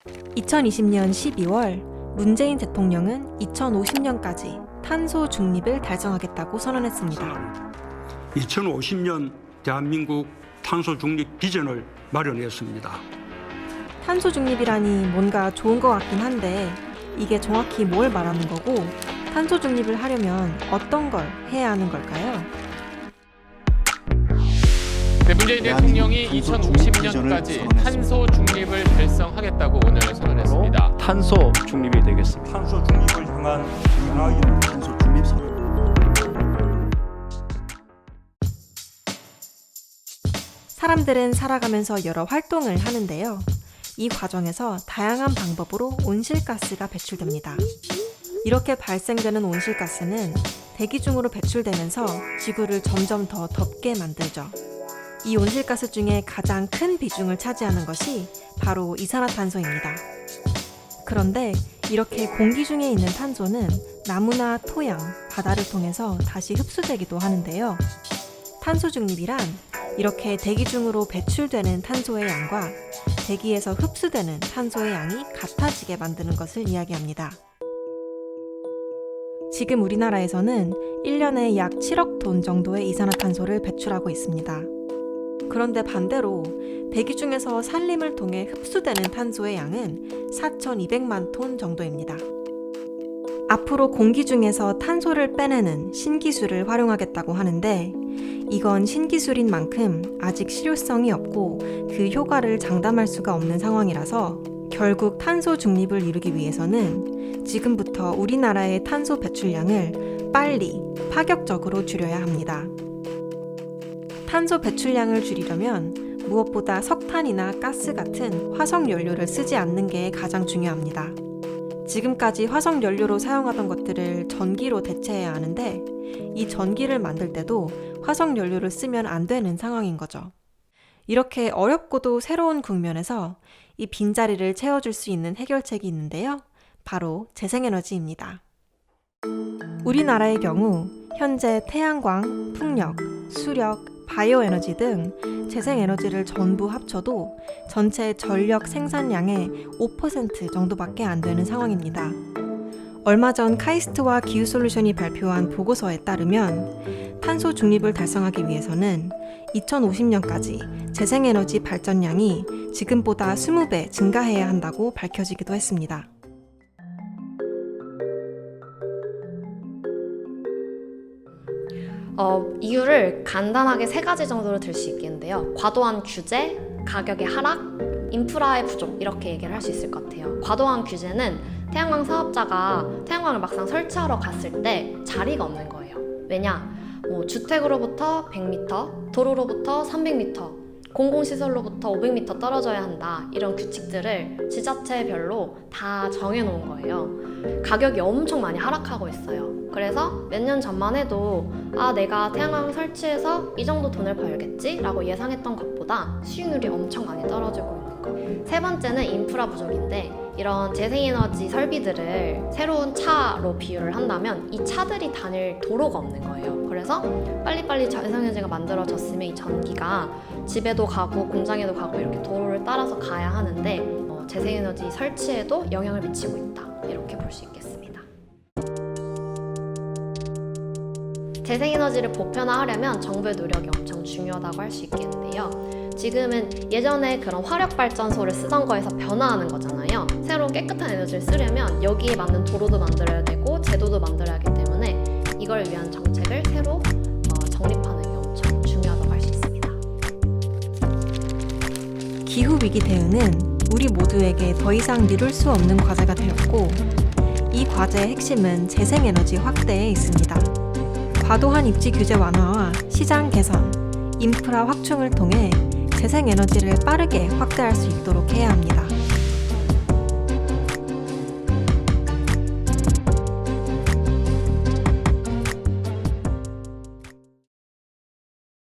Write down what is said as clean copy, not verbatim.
2020년 12월 문재인 대통령은 2050년까지 탄소 중립을 달성하겠다고 선언했습니다. 2050년 대한민국 탄소 중립 비전을 마련했습니다. 탄소 중립이라니 뭔가 좋은 것 같긴 한데 이게 정확히 뭘 말하는 거고 탄소 중립을 하려면 어떤 걸 해야 하는 걸까요? 문재인 대통령이 2050년까지 탄소 중립을 달성하겠다고 오늘 선언했습니다. 탄소 중립이 되겠습니다. 탄소 중립을 향한 변화인 탄소 중립 선언. 사람들은 살아가면서 여러 활동을 하는데요. 이 과정에서 다양한 방법으로 온실가스가 배출됩니다. 이렇게 발생되는 온실가스는 대기 중으로 배출되면서 지구를 점점 더 덥게 만들죠. 이 온실가스 중에 가장 큰 비중을 차지하는 것이 바로 이산화탄소입니다. 그런데 이렇게 공기 중에 있는 탄소는 나무나 토양, 바다를 통해서 다시 흡수되기도 하는데요. 탄소 중립이란 이렇게 대기 중으로 배출되는 탄소의 양과 대기에서 흡수되는 탄소의 양이 같아지게 만드는 것을 이야기합니다. 지금 우리나라에서는 1년에 약 7억 톤 정도의 이산화탄소를 배출하고 있습니다. 그런데 반대로 대기 중에서 산림을 통해 흡수되는 탄소의 양은 4,200만 톤 정도입니다. 앞으로 공기 중에서 탄소를 빼내는 신기술을 활용하겠다고 하는데 이건 신기술인 만큼 아직 실효성이 없고 그 효과를 장담할 수가 없는 상황이라서 결국 탄소 중립을 이루기 위해서는 지금부터 우리나라의 탄소 배출량을 빨리 파격적으로 줄여야 합니다. 탄소 배출량을 줄이려면 무엇보다 석탄이나 가스 같은 화석 연료를 쓰지 않는 게 가장 중요합니다. 지금까지 화석 연료로 사용하던 것들을 전기로 대체해야 하는데 이 전기를 만들 때도 화석 연료를 쓰면 안 되는 상황인 거죠. 이렇게 어렵고도 새로운 국면에서 이 빈자리를 채워줄 수 있는 해결책이 있는데요. 바로 재생에너지입니다. 우리나라의 경우 현재 태양광, 풍력, 수력, 바이오에너지 등 재생에너지를 전부 합쳐도 전체 전력 생산량의 5% 정도밖에 안 되는 상황입니다. 얼마 전 카이스트와 기후솔루션이 발표한 보고서에 따르면 탄소 중립을 달성하기 위해서는 2050년까지 재생에너지 발전량이 지금보다 20배 증가해야 한다고 밝혀지기도 했습니다. 이유를 간단하게 3가지 정도로 들 수 있겠는데요. 과도한 규제, 가격의 하락, 인프라의 부족 이렇게 얘기를 할 수 있을 것 같아요. 과도한 규제는 태양광 사업자가 태양광을 막상 설치하러 갔을 때 자리가 없는 거예요. 왜냐? 주택으로부터 100m, 도로로부터 300m, 공공시설로부터 500m 떨어져야 한다. 이런 규칙들을 지자체별로 다 정해놓은 거예요. 가격이 엄청 많이 하락하고 있어요. 그래서 몇 년 전만 해도 내가 태양광 설치해서 이 정도 돈을 벌겠지? 라고 예상했던 것보다 수익률이 엄청 많이 떨어지고 있는 거. 3번째는 인프라 부족인데 이런 재생에너지 설비들을 새로운 차로 비유를 한다면 이 차들이 다닐 도로가 없는 거예요. 그래서 빨리빨리 재생에너지가 만들어졌으면 이 전기가 집에도 가고 공장에도 가고 이렇게 도로를 따라서 가야 하는데 재생에너지 설치에도 영향을 미치고 있다. 이렇게 볼 수 있겠습니다. 재생에너지를 보편화하려면 정부의 노력이 엄청 중요하다고 할 수 있겠는데요. 지금은 예전에 그런 화력발전소를 쓰던 거에서 변화하는 거잖아요. 새로운 깨끗한 에너지를 쓰려면 여기에 맞는 도로도 만들어야 되고 제도도 만들어야 하기 때문에 이걸 위한 정책을 새로 정립하는 게 엄청 중요하다고 할 수 있습니다. 기후위기 대응은 우리 모두에게 더 이상 미룰 수 없는 과제가 되었고 이 과제의 핵심은 재생에너지 확대에 있습니다. 과도한 입지 규제 완화와 시장 개선, 인프라 확충을 통해 재생에너지를 빠르게 확대할 수 있도록 해야 합니다.